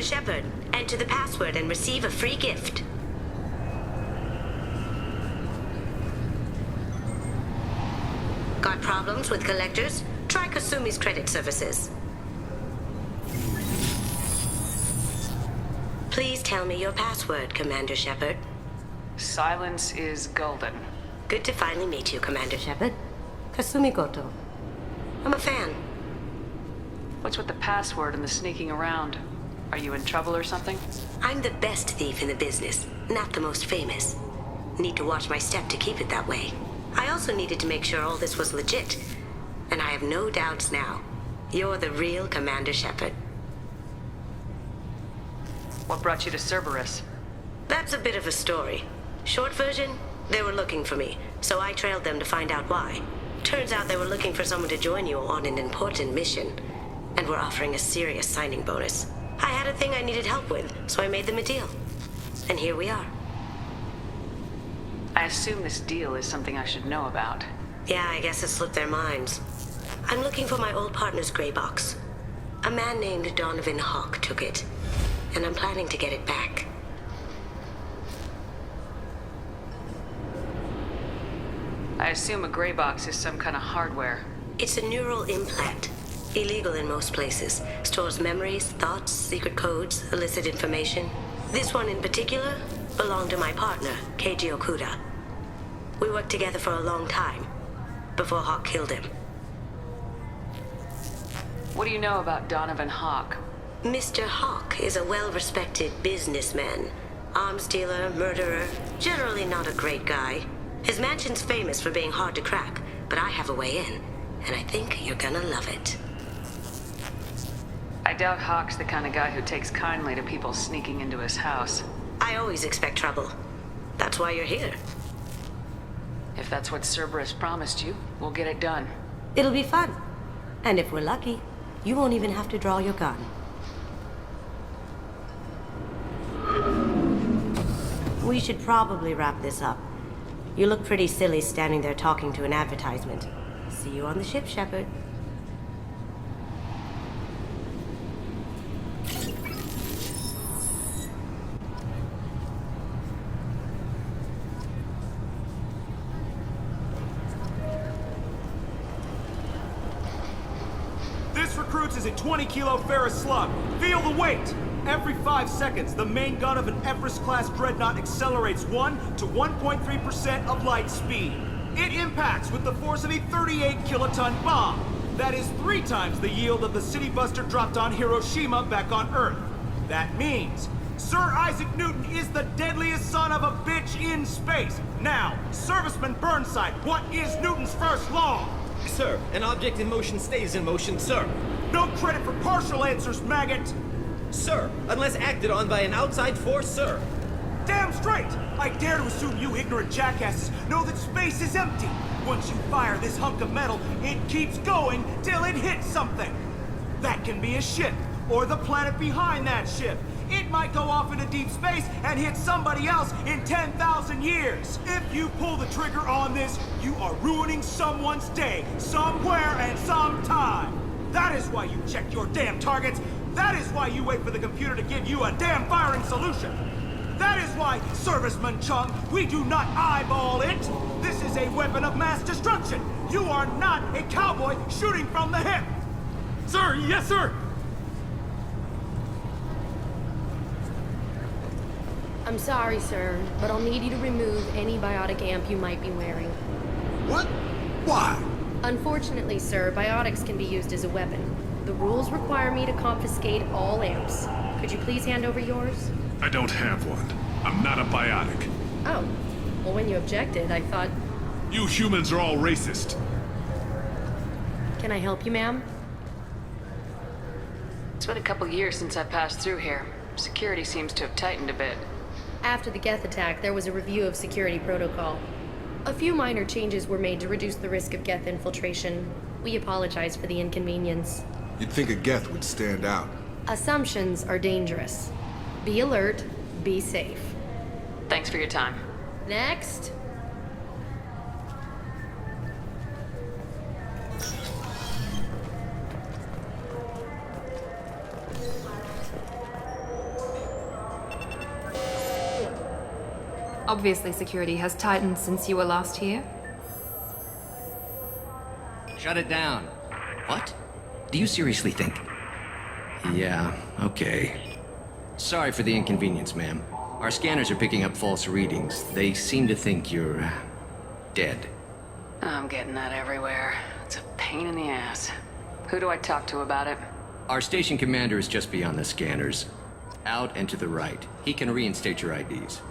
Commander Shepard. Enter the password and receive a free gift. Got problems with collectors? Try Kasumi's credit services. Please tell me your password, Commander Shepard. Silence is golden. Good to finally meet you, Commander Shepard. Kasumi Goto. I'm a fan. What's with the password and the sneaking around? Are you in trouble or something? I'm the best thief in the business, not the most famous. Need to watch my step to keep it that way. I also needed to make sure all this was legit. And I have no doubts now. You're the real Commander Shepard. What brought you to Cerberus? That's a bit of a story. Short version, they were looking for me, so I trailed them to find out why. Turns out they were looking for someone to join you on an important mission, and were offering a serious signing bonus. I had a thing I needed help with, so I made them a deal. And here we are. I assume this deal is something I should know about. Yeah, I guess it slipped their minds. I'm looking for my old partner's gray box. A man named Donovan Hawk took it, and I'm planning to get it back. I assume a gray box is some kind of hardware. It's a neural implant. Illegal in most places. Stores memories, thoughts, secret codes, illicit information. This one in particular belonged to my partner, Keiji Okuda. We worked together for a long time, before Hawk killed him. What do you know about Donovan Hawk? Mr. Hawk is a well-respected businessman. Arms dealer, murderer, generally not a great guy. His mansion's famous for being hard to crack, but I have a way in, and I think you're gonna love it. I doubt Hawk's the kind of guy who takes kindly to people sneaking into his house. I always expect trouble. That's why you're here. If that's what Cerberus promised you, we'll get it done. It'll be fun. And if we're lucky, you won't even have to draw your gun. We should probably wrap this up. You look pretty silly standing there talking to an advertisement. See you on the ship, Shepard. This recruits is a 20-kilo ferrous slug. Feel the weight! Every 5 seconds, the main gun of an Everest-class dreadnought accelerates 1 to 1.3% of light speed. It impacts with the force of a 38-kiloton bomb. That is 3 times the yield of the city buster dropped on Hiroshima back on Earth. That means Sir Isaac Newton is the deadliest son of a bitch in space. Now, Serviceman Burnside, what is Newton's first law? Sir, an object in motion stays in motion, sir. No credit for partial answers, maggot! Sir, unless acted on by an outside force, sir. Damn straight! I dare to assume you ignorant jackasses know that space is empty. Once you fire this hunk of metal, it keeps going till it hits something. That can be a ship, or the planet behind that ship. It might go off into deep space and hit somebody else in 10,000 years. If you pull the trigger on this, you are ruining someone's day, somewhere and sometime. That is why you check your damn targets. That is why you wait for the computer to give you a damn firing solution. That is why, Serviceman Chung, we do not eyeball it. This is a weapon of mass destruction. You are not a cowboy shooting from the hip. Sir, yes, sir. I'm sorry, sir, but I'll need you to remove any biotic amp you might be wearing. What? Why? Unfortunately, sir, biotics can be used as a weapon. The rules require me to confiscate all amps. Could you please hand over yours? I don't have one. I'm not a biotic. Oh. Well, when you objected, I thought... You humans are all racist. Can I help you, ma'am? It's been a couple years since I passed through here. Security seems to have tightened a bit. After the Geth attack, there was a review of security protocol. A few minor changes were made to reduce the risk of Geth infiltration. We apologize for the inconvenience. You'd think a Geth would stand out. Assumptions are dangerous. Be alert, be safe. Thanks for your time. Next. Obviously, security has tightened since you were last here. Shut it down. What? Do you seriously think? Yeah, okay. Sorry for the inconvenience, ma'am. Our scanners are picking up false readings. They seem to think you're dead. I'm getting that everywhere. It's a pain in the ass. Who do I talk to about it? Our station commander is just beyond the scanners. Out and to the right. He can reinstate your IDs.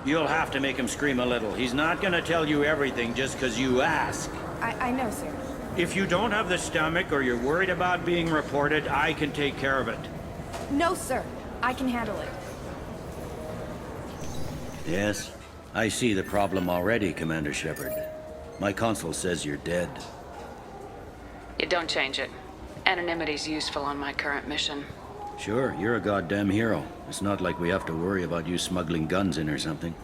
You'll have to make him scream a little. He's not gonna tell you everything just because you ask. I know, sir. If you don't have the stomach or you're worried about being reported, I can take care of it. No, sir. I can handle it. Yes, I see the problem already, Commander Shepard. My console says you're dead. You don't change it. Anonymity's useful on my current mission. Sure, you're a goddamn hero. It's not like we have to worry about you smuggling guns in or something.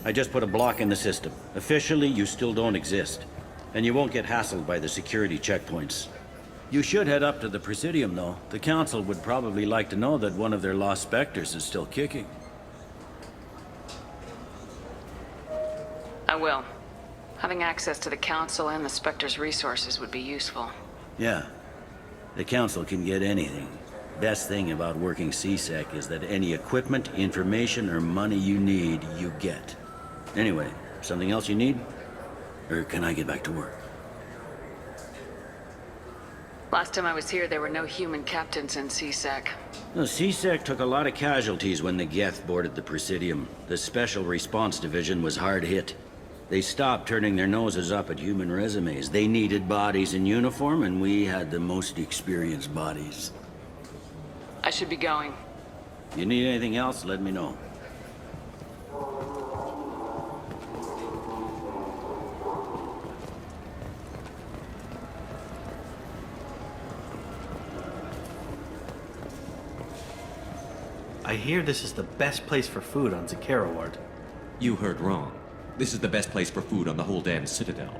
I just put a block in the system. Officially, you still don't exist. And you won't get hassled by the security checkpoints. You should head up to the Presidium, though. The Council would probably like to know that one of their lost Spectres is still kicking. I will. Having access to the Council and the Spectre's resources would be useful. Yeah. The Council can get anything. Best thing about working CSEC is that any equipment, information, or money you need, you get. Anyway, something else you need? Or can I get back to work? Last time I was here, there were no human captains in CSEC. No, CSEC took a lot of casualties when the Geth boarded the Presidium. The Special Response Division was hard hit. They stopped turning their noses up at human resumes. They needed bodies in uniform, and we had the most experienced bodies. I should be going. You need anything else, let me know. I hear this is the best place for food on Zakera Ward. You heard wrong. This is the best place for food on the whole damn Citadel.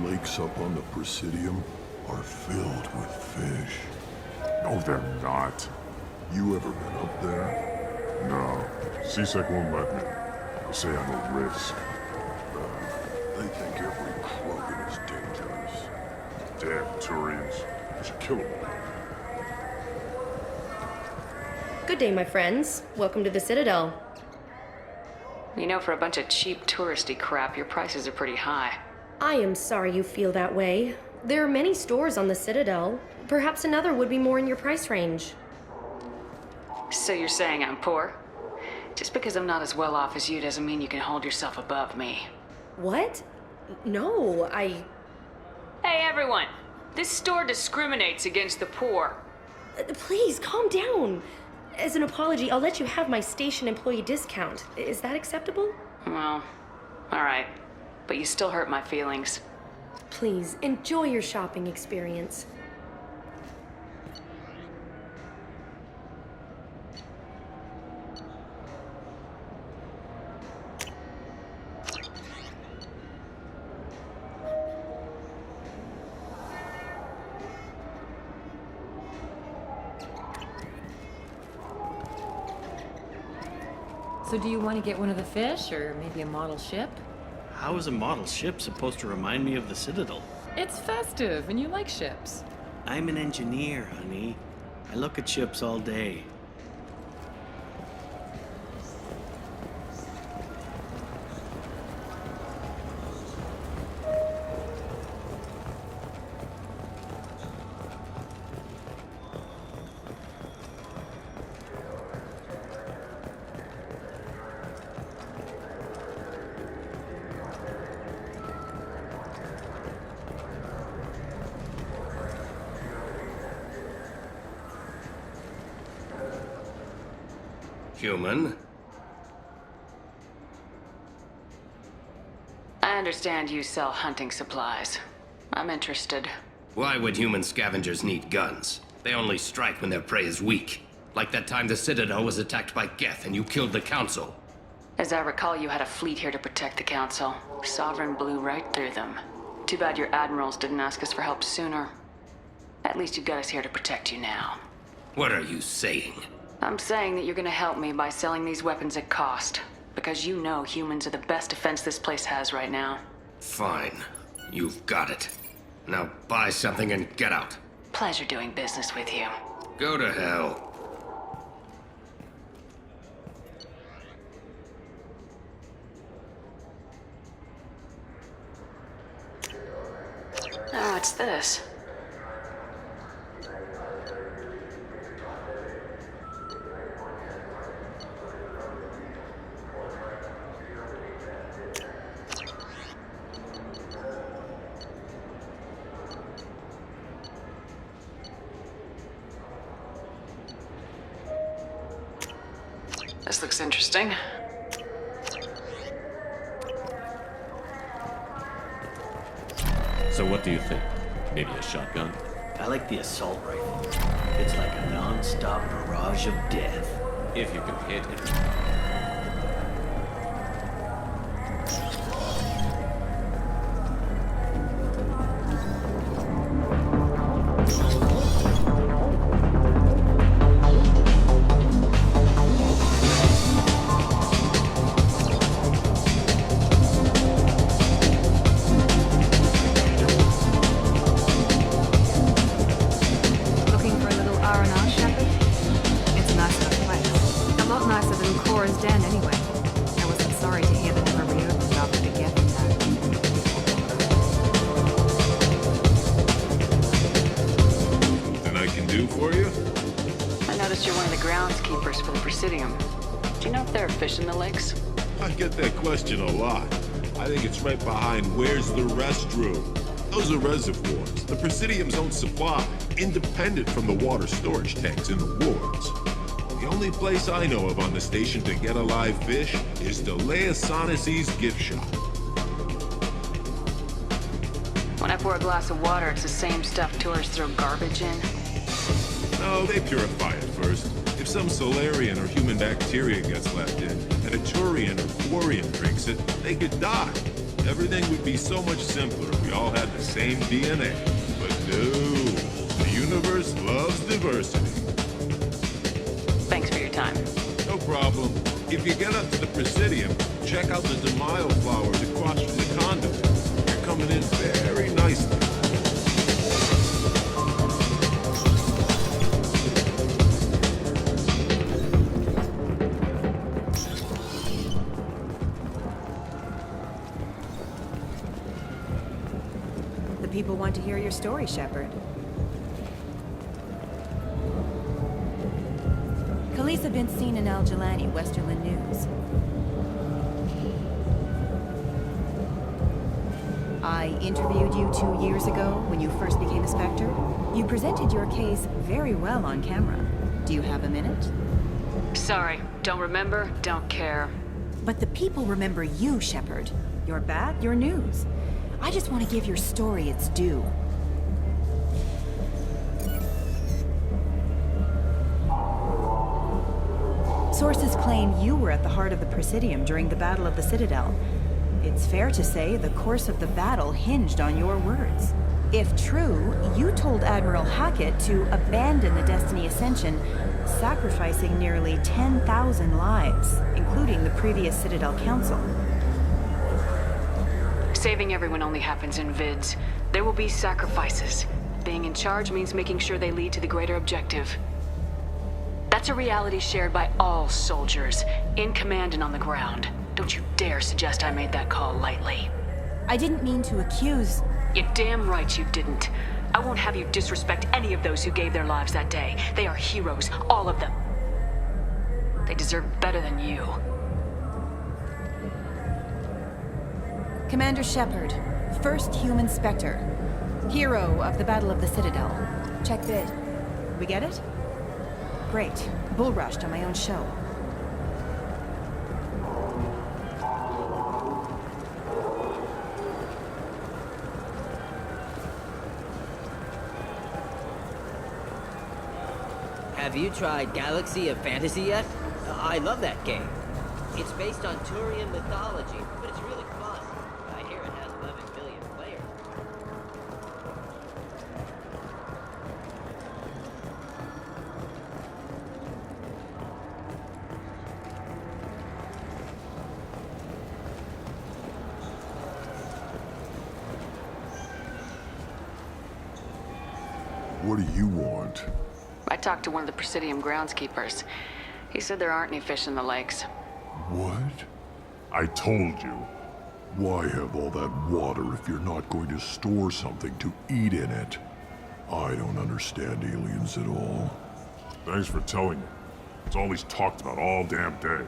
Lakes up on the Presidium are filled with fish. No, they're not. You ever been up there? No. CSEC won't let me. They say I'm a risk. They think every Krogan is dangerous. Damn Turians. We should kill them all. Good day, my friends. Welcome to the Citadel. You know, for a bunch of cheap touristy crap, your prices are pretty high. I am sorry you feel that way. There are many stores on the Citadel. Perhaps another would be more in your price range. So you're saying I'm poor? Just because I'm not as well off as you doesn't mean you can hold yourself above me. What? No, Hey, everyone! This store discriminates against the poor. Please, calm down. As an apology, I'll let you have my station employee discount. Is that acceptable? Well, all right. But you still hurt my feelings. Please, enjoy your shopping experience. So do you want to get one of the fish, or maybe a model ship? How is a model ship supposed to remind me of the Citadel? It's festive, and you like ships. I'm an engineer, honey. I look at ships all day. Human. I understand you sell hunting supplies. I'm interested. Why would human scavengers need guns? They only strike when their prey is weak. Like that time the Citadel was attacked by Geth and you killed the Council. As I recall, you had a fleet here to protect the Council. Sovereign blew right through them. Too bad your admirals didn't ask us for help sooner. At least you've got us here to protect you now. What are you saying? I'm saying that you're gonna help me by selling these weapons at cost. Because you know humans are the best defense this place has right now. Fine. You've got it. Now buy something and get out. Pleasure doing business with you. Go to hell. Oh, what's this? This looks interesting. So what do you think? Maybe a shotgun? I like the assault rifle. It's like a non-stop barrage of death. If you can hit it. A lot. I think it's right behind where's the restroom. Those are reservoirs. The Presidium's own supply, independent from the water storage tanks in the wards. The only place I know of on the station to get a live fish is Saronis' gift shop. When I pour a glass of water, it's the same stuff tourists throw garbage in? No, they purify it first. If some Solarian or human bacteria gets left in, and a Turian or Quarian drinks it, they could die. Everything would be so much simpler if we all had the same DNA. But no, the universe loves diversity. Thanks for your time. No problem. If you get up to the Presidium, check out the Demaio flowers across from the conduit. They're coming in very nicely. People want to hear your story, Shepard. Khalisah bint Sinan Al-Jilani, Westerland News. I interviewed you 2 years ago when you first became a Spectre. You presented your case very well on camera. Do you have a minute? Sorry, don't remember, don't care. But the people remember you, Shepard. Your bat, your news. I just want to give your story its due. Sources claim you were at the heart of the Presidium during the Battle of the Citadel. It's fair to say the course of the battle hinged on your words. If true, you told Admiral Hackett to abandon the Destiny Ascension, sacrificing nearly 10,000 lives, including the previous Citadel Council. Saving everyone only happens in vids. There will be sacrifices. Being in charge means making sure they lead to the greater objective. That's a reality shared by all soldiers, in command and on the ground. Don't you dare suggest I made that call lightly. I didn't mean to accuse... You're damn right you didn't. I won't have you disrespect any of those who gave their lives that day. They are heroes, all of them. They deserve better than you. Commander Shepard, first human Spectre. Hero of the Battle of the Citadel. Check bid. We get it? Great. Bull rushed on my own show. Have you tried Galaxy of Fantasy yet? I love that game. It's based on Turian mythology, but it's really fun. I hear it has 11 million players. What do you want? I talked to one of the Presidium groundskeepers. He said there aren't any fish in the lakes. What? I told you. Why have all that water if you're not going to store something to eat in it? I don't understand aliens at all. Thanks for telling me. It's all he's talked about all damn day.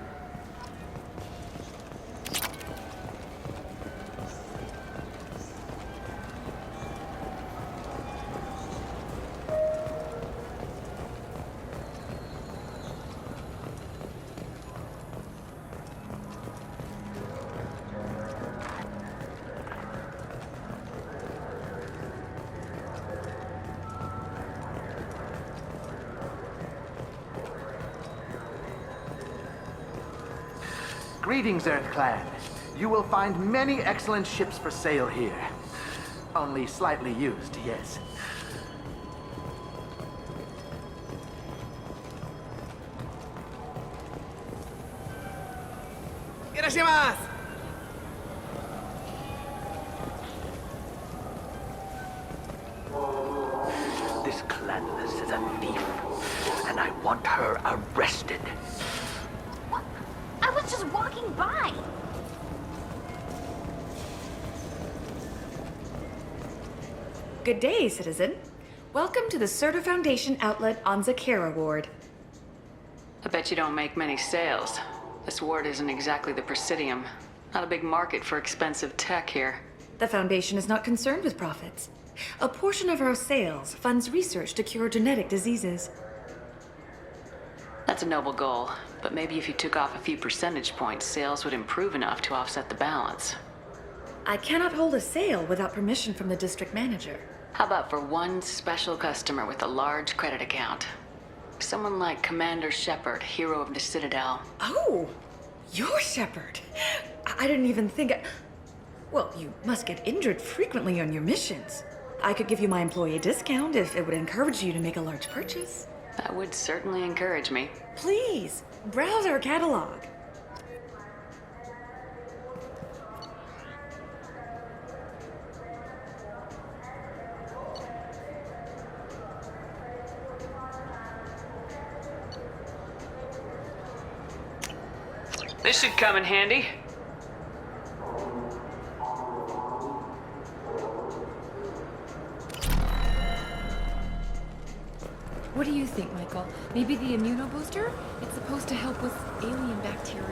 Greetings, Earth Clan. You will find many excellent ships for sale here. Only slightly used, yes. Irashimasu! This clanless is a thief, and I want her arrested. I was just walking by. Good day, citizen. Welcome to the Certa Foundation outlet on Zakera Ward. I bet you don't make many sales. This ward isn't exactly the Presidium. Not a big market for expensive tech here. The Foundation is not concerned with profits. A portion of our sales funds research to cure genetic diseases. That's a noble goal, but maybe if you took off a few percentage points, sales would improve enough to offset the balance. I cannot hold a sale without permission from the district manager. How about for one special customer with a large credit account? Someone like Commander Shepard, hero of the Citadel. Oh, you're Shepard. I didn't even think Well, you must get injured frequently on your missions. I could give you my employee discount if it would encourage you to make a large purchase. That would certainly encourage me. Please, browse our catalog. This should come in handy. What do you think, Michael? Maybe the immunobooster? It's supposed to help with alien bacteria.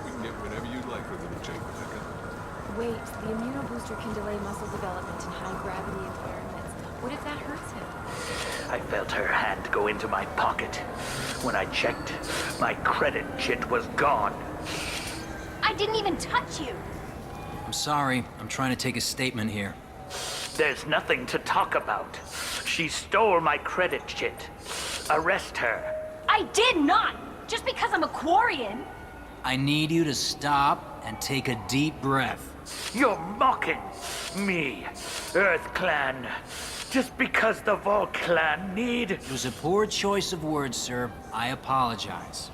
You can get whatever you'd like for them, Jake. Wait, the immunobooster can delay muscle development in high-gravity environments. What if that hurts him? I felt her hand go into my pocket. When I checked, my credit chit was gone. I didn't even touch you. I'm sorry. I'm trying to take a statement here. There's nothing to talk about. She stole my credit chit. Arrest her. I did not! Just because I'm a Quarian. I need you to stop and take a deep breath. You're mocking me, Earth Clan. Just because the Vol Clan need... It was a poor choice of words, sir. I apologize.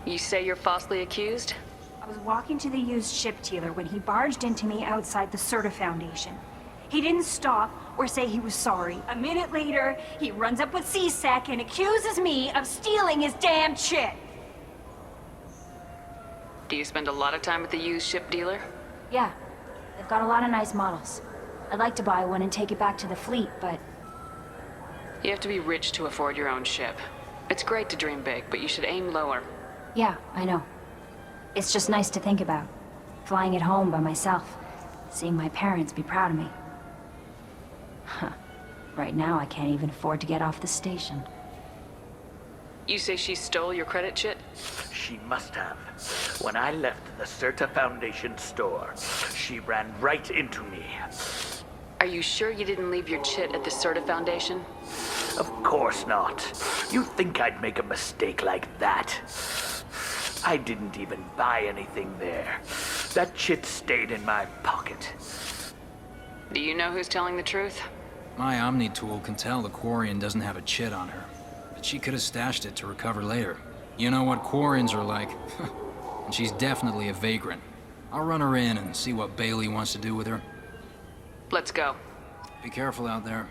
You say you're falsely accused? I was walking to the used ship dealer when he barged into me outside the Certa Foundation. He didn't stop or say he was sorry. A minute later, he runs up with C-Sec and accuses me of stealing his damn chip. Do you spend a lot of time at the used ship dealer? Yeah, they've got a lot of nice models. I'd like to buy one and take it back to the fleet, but... You have to be rich to afford your own ship. It's great to dream big, but you should aim lower. Yeah, I know. It's just nice to think about. Flying it home by myself. Seeing my parents be proud of me. Huh. Right now, I can't even afford to get off the station. You say she stole your credit chit? She must have. When I left the Certa Foundation store, she ran right into me. Are you sure you didn't leave your chit at the Serta Foundation? Of course not. You think I'd make a mistake like that? I didn't even buy anything there. That chit stayed in my pocket. Do you know who's telling the truth? My Omni tool can tell the Quarian doesn't have a chit on her, but she could have stashed it to recover later. You know what Quarians are like, and she's definitely a vagrant. I'll run her in and see what Bailey wants to do with her. Let's go. Be careful out there.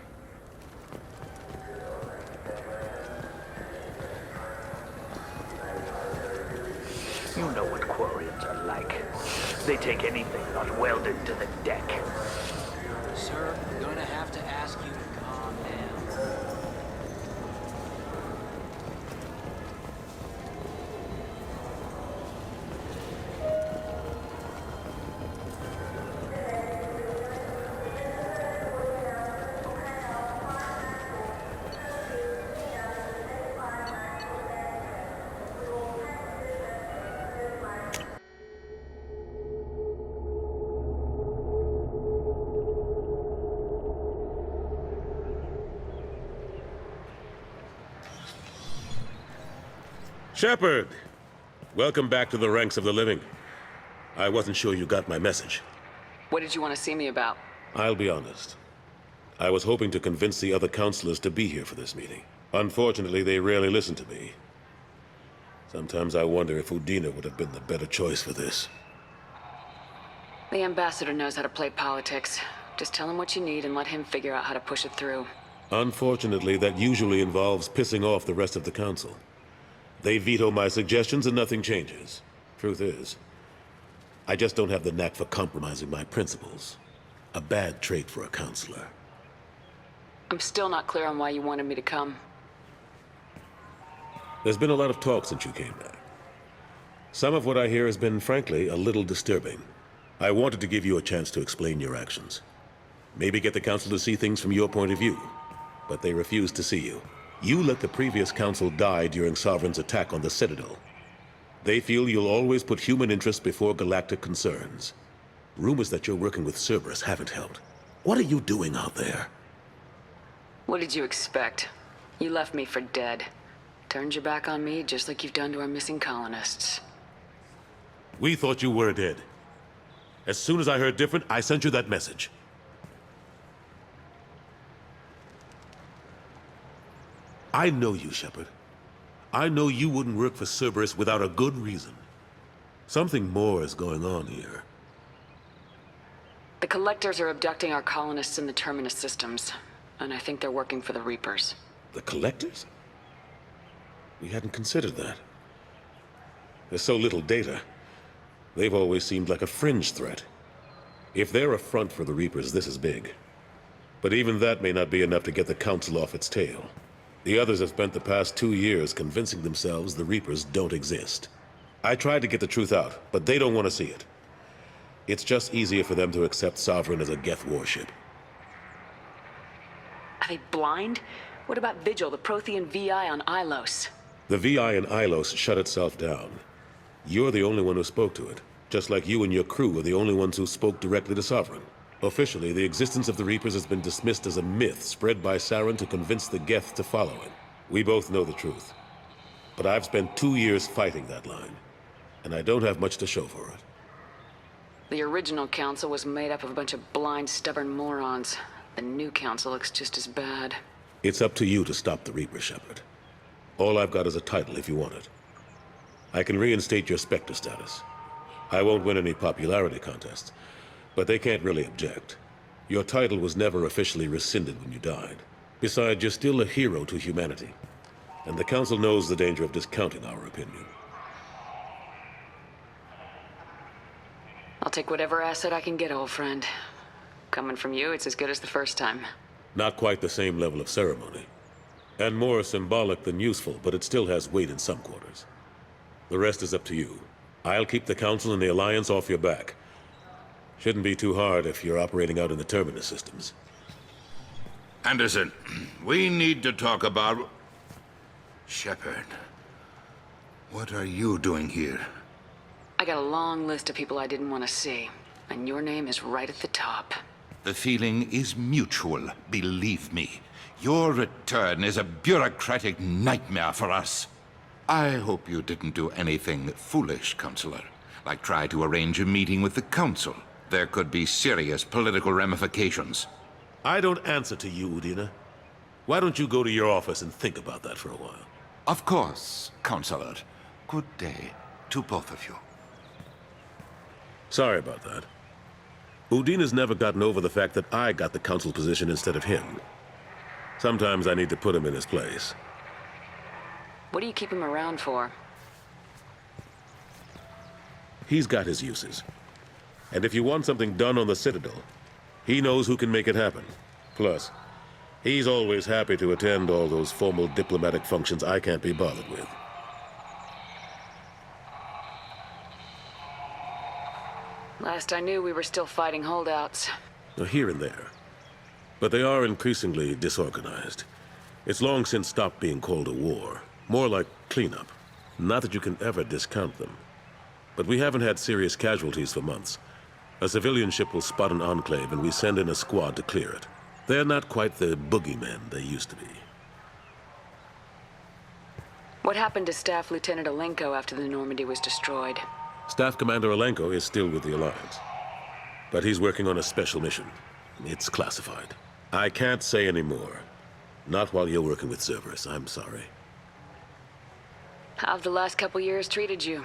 You know what Quarians are like. They take anything not welded to the deck. Sir, I'm gonna have to ask you to calm down. Shepard! Welcome back to the ranks of the living. I wasn't sure you got my message. What did you want to see me about? I'll be honest. I was hoping to convince the other counselors to be here for this meeting. Unfortunately, they rarely listen to me. Sometimes I wonder if Udina would have been the better choice for this. The ambassador knows how to play politics. Just tell him what you need and let him figure out how to push it through. Unfortunately, that usually involves pissing off the rest of the council. They veto my suggestions and nothing changes. Truth is, I just don't have the knack for compromising my principles. A bad trait for a counselor. I'm still not clear on why you wanted me to come. There's been a lot of talk since you came back. Some of what I hear has been, frankly, a little disturbing. I wanted to give you a chance to explain your actions. Maybe get the council to see things from your point of view. But they refuse to see you. You let the previous council die during Sovereign's attack on the Citadel. They feel you'll always put human interests before galactic concerns. Rumors that you're working with Cerberus haven't helped. What are you doing out there? What did you expect? You left me for dead. Turned your back on me just like you've done to our missing colonists. We thought you were dead. As soon as I heard different, I sent you that message. I know you, Shepard. I know you wouldn't work for Cerberus without a good reason. Something more is going on here. The Collectors are abducting our colonists in the Terminus systems, and I think they're working for the Reapers. The Collectors? We hadn't considered that. There's so little data. They've always seemed like a fringe threat. If they're a front for the Reapers, this is big. But even that may not be enough to get the Council off its tail. The others have spent the past 2 years convincing themselves the Reapers don't exist. I tried to get the truth out, but they don't want to see it. It's just easier for them to accept Sovereign as a Geth warship. Are they blind? What about Vigil, the Prothean VI on Ilos? The VI on Ilos shut itself down. You're the only one who spoke to it, just like you and your crew were the only ones who spoke directly to Sovereign. Officially, the existence of the Reapers has been dismissed as a myth spread by Saren to convince the Geth to follow it. We both know the truth. But I've spent 2 years fighting that line, and I don't have much to show for it. The original council was made up of a bunch of blind, stubborn morons. The new council looks just as bad. It's up to you to stop the Reaper, Shepard. All I've got is a title if you want it. I can reinstate your Spectre status. I won't win any popularity contests, but they can't really object. Your title was never officially rescinded when you died. Besides, you're still a hero to humanity. And the Council knows the danger of discounting our opinion. I'll take whatever asset I can get, old friend. Coming from you, it's as good as the first time. Not quite the same level of ceremony. And more symbolic than useful, but it still has weight in some quarters. The rest is up to you. I'll keep the Council and the Alliance off your back. Shouldn't be too hard if you're operating out in the Terminus systems. Anderson, we need to talk about... Shepard. What are you doing here? I got a long list of people I didn't want to see, and your name is right at the top. The feeling is mutual, believe me. Your return is a bureaucratic nightmare for us. I hope you didn't do anything foolish, Counselor, like try to arrange a meeting with the Council. There could be serious political ramifications. I don't answer to you, Udina. Why don't you go to your office and think about that for a while? Of course, Counselor. Good day to both of you. Sorry about that. Udina's never gotten over the fact that I got the Council position instead of him. Sometimes I need to put him in his place. What do you keep him around for? He's got his uses. And if you want something done on the Citadel, he knows who can make it happen. Plus, he's always happy to attend all those formal diplomatic functions I can't be bothered with. Last I knew, we were still fighting holdouts. Here and there. But they are increasingly disorganized. It's long since stopped being called a war. More like cleanup. Not that you can ever discount them. But we haven't had serious casualties for months. A civilian ship will spot an enclave and we send in a squad to clear it. They're not quite the boogeymen they used to be. What happened to Staff Lieutenant Alenko after the Normandy was destroyed? Staff Commander Alenko is still with the Alliance. But he's working on a special mission. It's classified. I can't say any more. Not while you're working with Cerberus, I'm sorry. How have the last couple years treated you?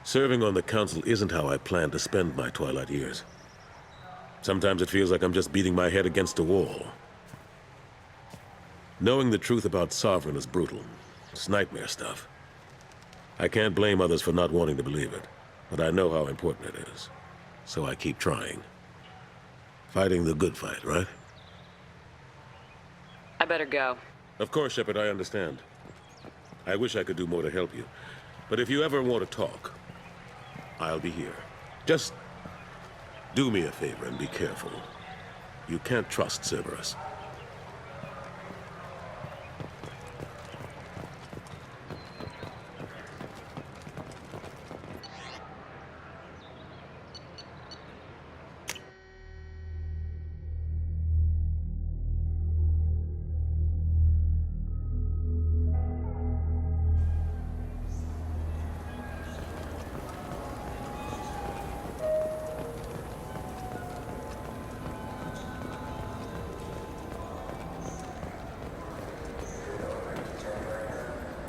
Serving on the Council isn't how I plan to spend my twilight years. Sometimes it feels like I'm just beating my head against a wall. Knowing the truth about Sovereign is brutal. It's nightmare stuff. I can't blame others for not wanting to believe it, but I know how important it is. So I keep trying. Fighting the good fight, right? I better go. Of course, Shepard, I understand. I wish I could do more to help you. But if you ever want to talk, I'll be here. Just do me a favor and be careful. You can't trust Cerberus.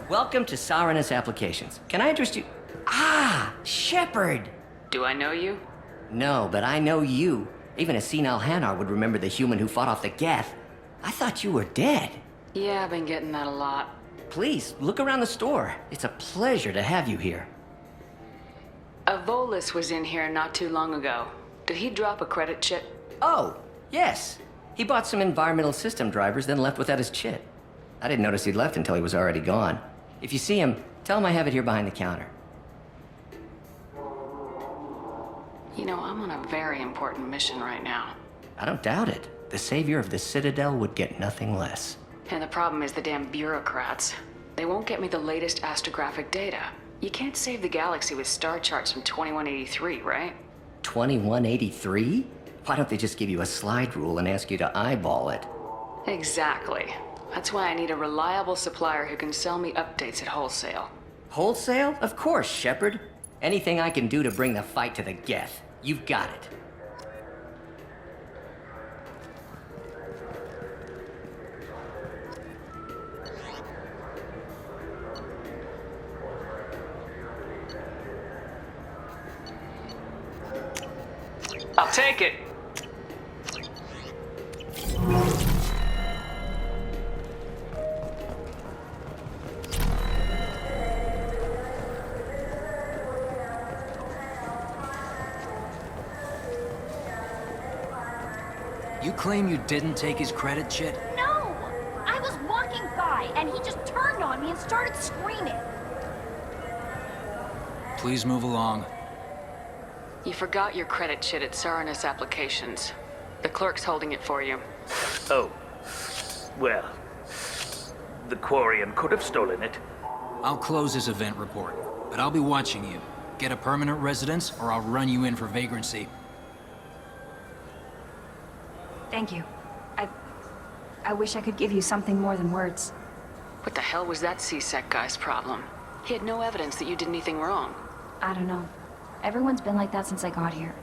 Welcome to Saronis Applications. Can I interest you? Ah, Shepard! Do I know you? No, but I know you. Even a Sinan Al-Jilani would remember the human who fought off the Geth. I thought you were dead. Yeah, I've been getting that a lot. Please, look around the store. It's a pleasure to have you here. A Volus was in here not too long ago. Did he drop a credit chit? Oh, yes. He bought some environmental system drivers, then left without his chit. I didn't notice he'd left until he was already gone. If you see him, tell him I have it here behind the counter. You know, I'm on a very important mission right now. I don't doubt it. The savior of the Citadel would get nothing less. And the problem is the damn bureaucrats. They won't get me the latest astrographic data. You can't save the galaxy with star charts from 2183, right? 2183? Why don't they just give you a slide rule and ask you to eyeball it? Exactly. That's why I need a reliable supplier who can sell me updates at wholesale. Wholesale? Of course, Shepard. Anything I can do to bring the fight to the Geth. You've got it. I'll take it. You claim you didn't take his credit chit? No! I was walking by, and he just turned on me and started screaming. Please move along. You forgot your credit chit at Saronis Applications. The clerk's holding it for you. Oh. Well, the Quarian could have stolen it. I'll close this event report, but I'll be watching you. Get a permanent residence, or I'll run you in for vagrancy. Thank you. I wish I could give you something more than words. What the hell was that C-Sec guy's problem? He had no evidence that you did anything wrong. I don't know. Everyone's been like that since I got here.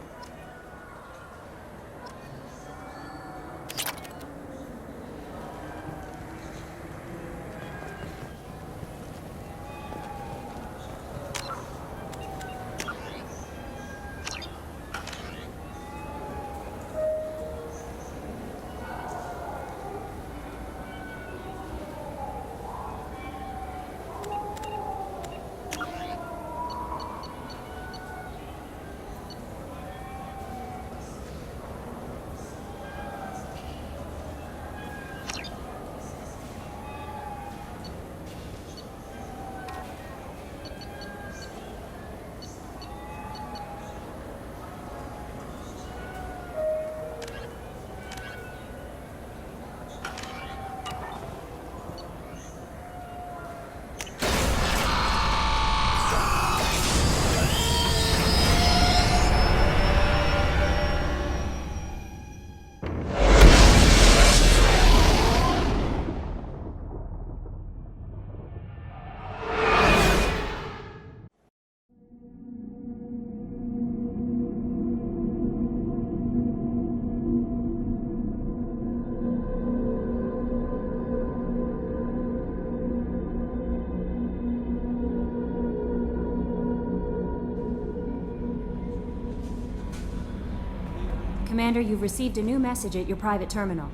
Commander, you've received a new message at your private terminal.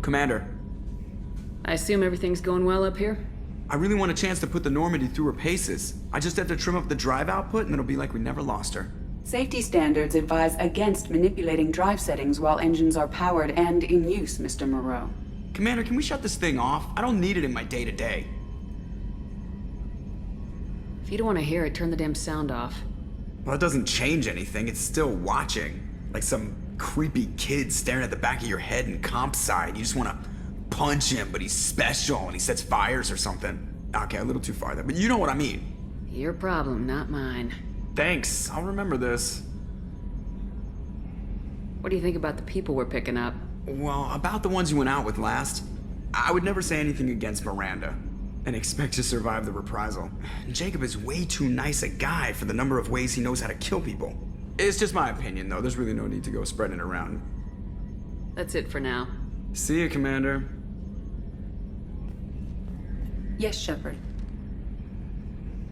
Commander. I assume everything's going well up here? I really want a chance to put the Normandy through her paces. I just have to trim up the drive output and it'll be like we never lost her. Safety standards advise against manipulating drive settings while engines are powered and in use, Mr. Moreau. Commander, can we shut this thing off? I don't need it in my day-to-day. If you don't want to hear it, turn the damn sound off. Well, it doesn't change anything. It's still watching. Like some creepy kid staring at the back of your head in comp side. You just want to punch him, but he's special and he sets fires or something. Okay, a little too far there, but you know what I mean. Your problem, not mine. Thanks, I'll remember this. What do you think about the people we're picking up? Well, about the ones you went out with last, I would never say anything against Miranda and expect to survive the reprisal. Jacob is way too nice a guy for the number of ways he knows how to kill people. It's just my opinion, though. There's really no need to go spreading it around. That's it for now. See you, Commander. Yes, Shepard.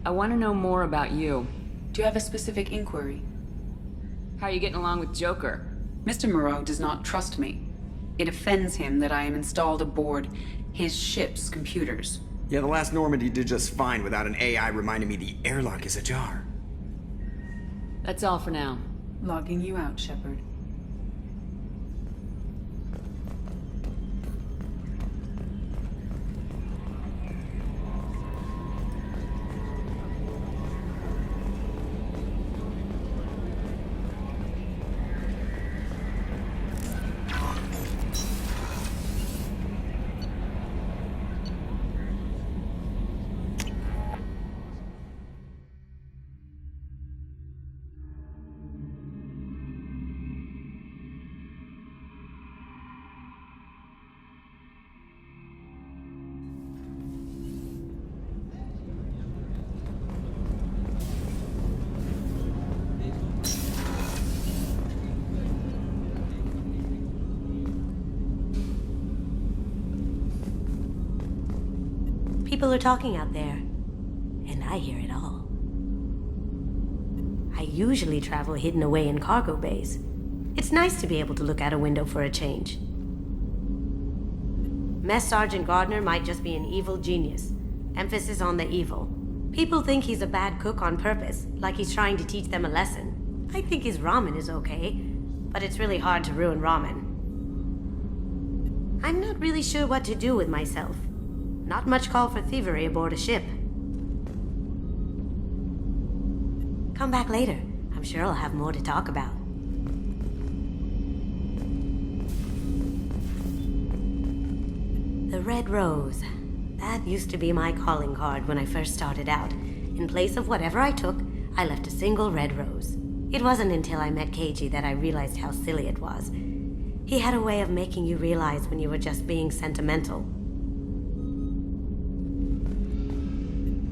I want to know more about you. Do you have a specific inquiry? How are you getting along with Joker? Mr. Moreau does not trust me. It offends him that I am installed aboard his ship's computers. Yeah, the last Normandy did just fine without an AI reminding me the airlock is ajar. That's all for now. Logging you out, Shepard. People are talking out there, and I hear it all. I usually travel hidden away in cargo bays. It's nice to be able to look out a window for a change. Mess Sergeant Gardner might just be an evil genius. Emphasis on the evil. People think he's a bad cook on purpose, like he's trying to teach them a lesson. I think his ramen is okay, but it's really hard to ruin ramen. I'm not really sure what to do with myself. Not much call for thievery aboard a ship. Come back later. I'm sure I'll have more to talk about. The Red Rose. That used to be my calling card when I first started out. In place of whatever I took, I left a single red rose. It wasn't until I met KG that I realized how silly it was. He had a way of making you realize when you were just being sentimental.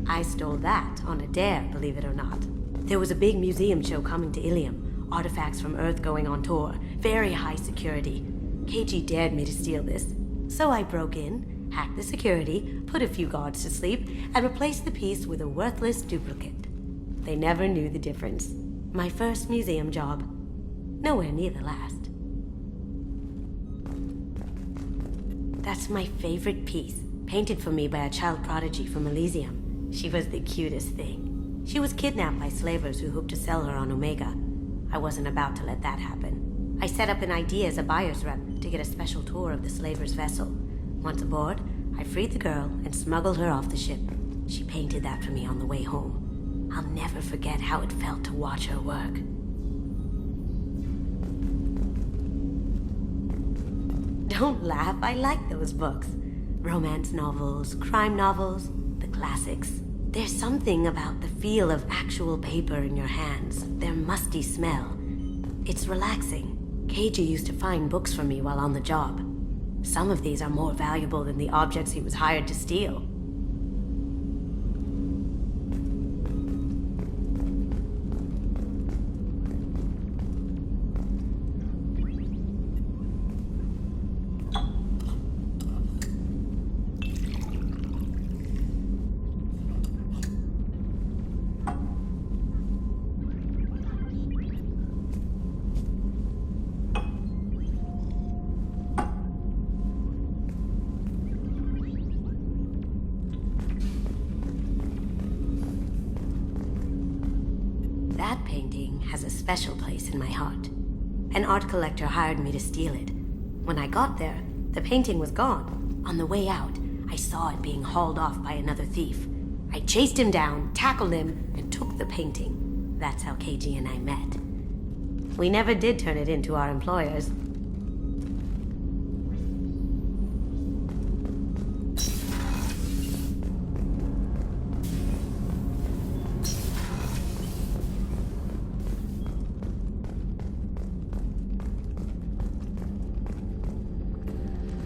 I stole that on a dare, believe it or not. There was a big museum show coming to Ilium. Artifacts from Earth going on tour. Very high security. KG dared me to steal this. So I broke in, hacked the security, put a few guards to sleep, and replaced the piece with a worthless duplicate. They never knew the difference. My first museum job. Nowhere near the last. That's my favorite piece, painted for me by a child prodigy from Elysium. She was the cutest thing. She was kidnapped by slavers who hoped to sell her on Omega. I wasn't about to let that happen. I set up an ID as a buyer's rep to get a special tour of the slaver's vessel. Once aboard, I freed the girl and smuggled her off the ship. She painted that for me on the way home. I'll never forget how it felt to watch her work. Don't laugh, I like those books. Romance novels, crime novels, the classics. There's something about the feel of actual paper in your hands, their musty smell. It's relaxing. KG used to find books for me while on the job. Some of these are more valuable than the objects he was hired to steal. That painting has a special place in my heart. An art collector hired me to steal it. When I got there, the painting was gone. On the way out, I saw it being hauled off by another thief. I chased him down, tackled him, and took the painting. That's how KG and I met. We never did turn it into our employers.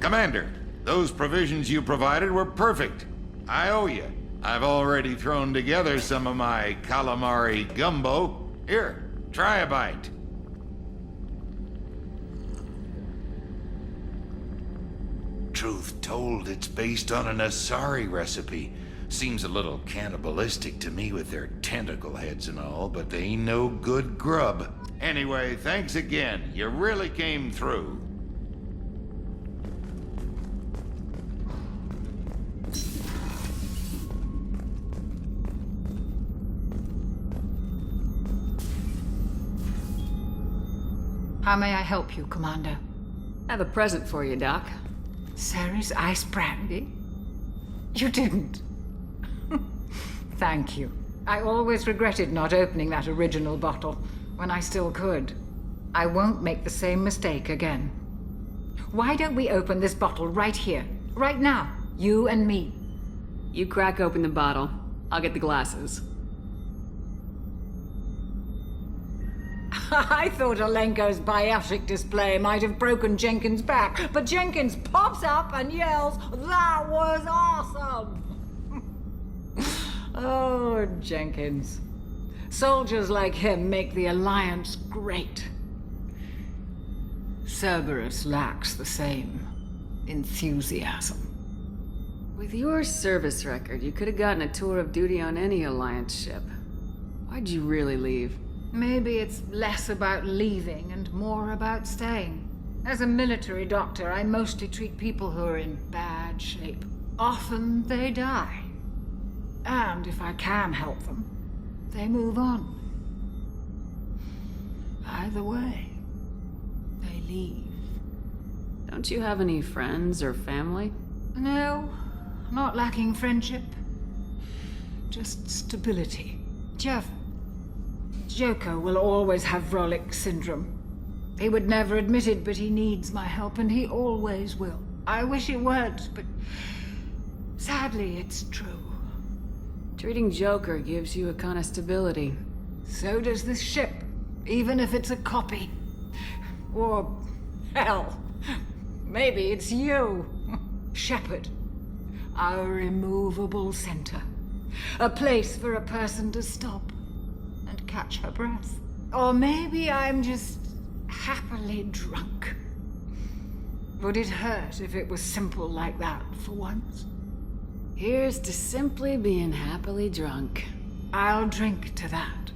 Commander, those provisions you provided were perfect. I owe you. I've already thrown together some of my calamari gumbo. Here, try a bite. Truth told, it's based on an Asari recipe. Seems a little cannibalistic to me with their tentacle heads and all, but they ain't no good grub. Anyway, thanks again. You really came through. How may I help you, Commander? I have a present for you, Doc. Sarah's ice brandy? You didn't. Thank you. I always regretted not opening that original bottle when I still could. I won't make the same mistake again. Why don't we open this bottle right here, right now, you and me? You crack open the bottle. I'll get the glasses. I thought Alenko's biotic display might have broken Jenkins' back, but Jenkins pops up and yells, "That was awesome!" Oh, Jenkins. Soldiers like him make the Alliance great. Cerberus lacks the same enthusiasm. With your service record, you could have gotten a tour of duty on any Alliance ship. Why'd you really leave? Maybe it's less about leaving and more about staying. As a military doctor, I mostly treat people who are in bad shape. Often they die. And if I can help them, they move on. Either way, leave. Don't you have any friends or family? No, not lacking friendship. Just stability. Jeff, Joker will always have Vrolic syndrome. He would never admit it, but he needs my help, and he always will. I wish he weren't, but sadly, it's true. Treating Joker gives you a kind of stability. So does this ship, even if it's a copy. Or, hell, maybe it's you, Shepard. Our immovable center. A place for a person to stop and catch her breath. Or maybe I'm just happily drunk. Would it hurt if it was simple like that for once? Here's to simply being happily drunk. I'll drink to that.